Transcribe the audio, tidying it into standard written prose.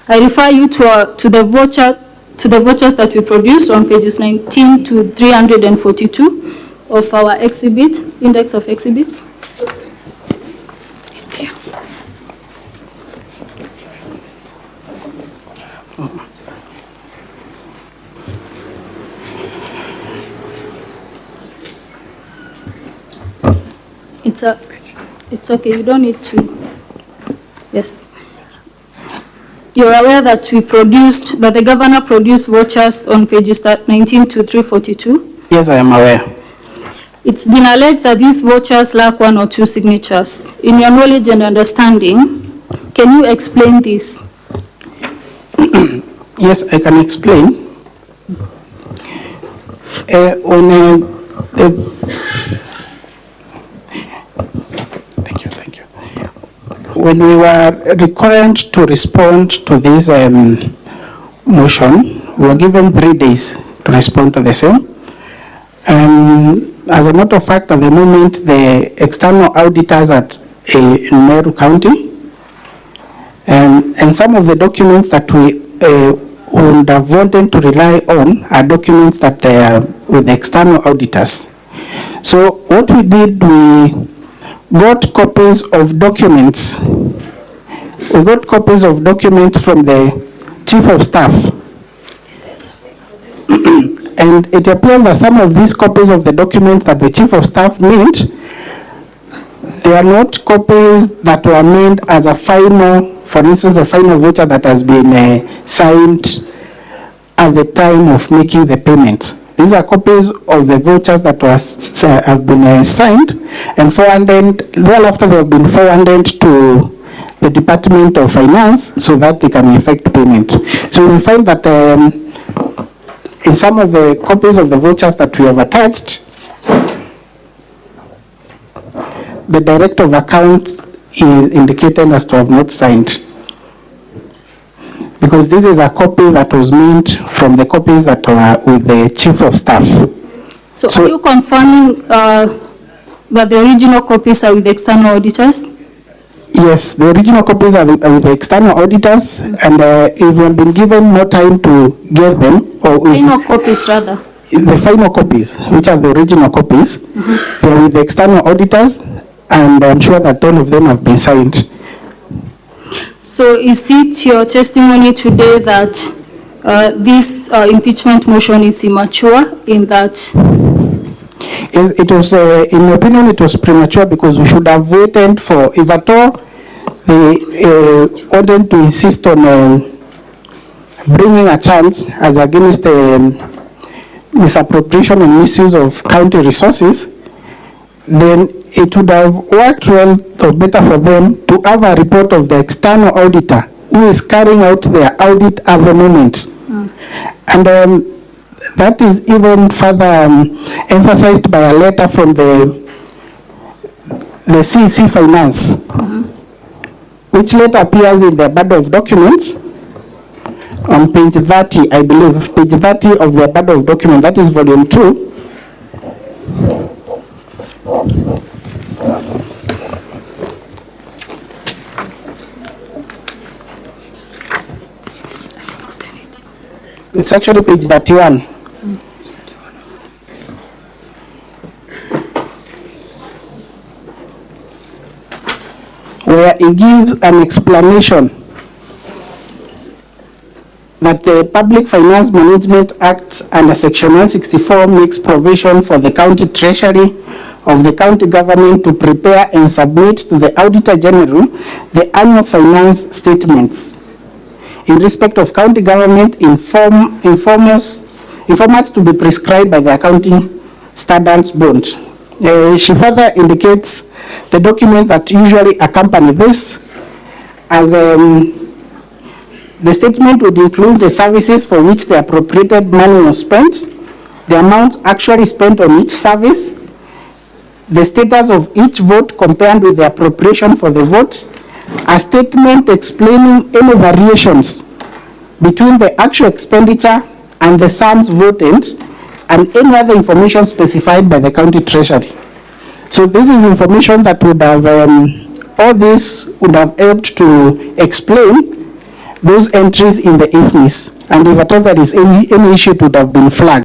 I refer you to the vouchers that we produced on pages 19 to 342 of our exhibit, index of exhibits. It's here. It's okay, you don't need to. Yes. You're aware that that the governor produced vouchers on pages 19 to 342? Yes, I am aware. It's been alleged that these vouchers lack 1 or 2 signatures. In your knowledge and understanding, can you explain this? Yes, I can explain. Thank you. When we were required to respond to this motion, we were given 3 days to respond to the same. As a matter of fact, at the moment, the external auditors in Meru County, and some of the documents that we would have wanted to rely on are documents that they are with the external auditors. So what we did, we got copies of documents. We got copies of documents from the Chief of Staff. And it appears that some of these copies of the documents that the Chief of Staff made, they are not copies that were made as a final, for instance, a final voucher that has been signed at the time of making the payment. These are copies of the vouchers that have been signed and forwarded. Thereafter, they have been forwarded to the Department of Finance so that they can effect payment. So we find that in some of the copies of the vouchers that we have attached, the Director of Accounts is indicated as to have not signed. Because this is a copy that was made from the copies that were with the Chief of Staff. So are you confirming that the original copies are with the external auditors? Yes, the original copies are with the external auditors, and if we have been given more time to get them, or final copies rather. The final copies, which are the original copies, they are with the external auditors, and I'm sure that all of them have been signed. So is it your testimony today that this impeachment motion is immature in that? It was, in my opinion, it was premature because we should have waited for, if at all, they wanted to insist on bringing a chance as against misappropriation and misuse of county resources, then it would have worked well or better for them to have a report of the external auditor who is carrying out their audit at the moment. And that is even further emphasized by a letter from the CEC Finance, which letter appears in the body of documents on page 30, I believe, page 30 of the body of document, that is volume 2. It's actually page 31. Where it gives an explanation that the Public Finance Management Act under Section 164 makes provision for the county treasury of the county government to prepare and submit to the Auditor General the annual finance statements in respect of county government in formats to be prescribed by the Accounting Standards Board. She further indicates the document that usually accompany this as the statement would include the services for which the appropriated money was spent, the amount actually spent on each service, the status of each vote compared with the appropriation for the vote, a statement explaining any variations between the actual expenditure and the sums voted, and any other information specified by the county treasury. So this is information that would have, all this would have helped to explain those entries in the IFNIS, and if at all there is any issue, it would have been flagged.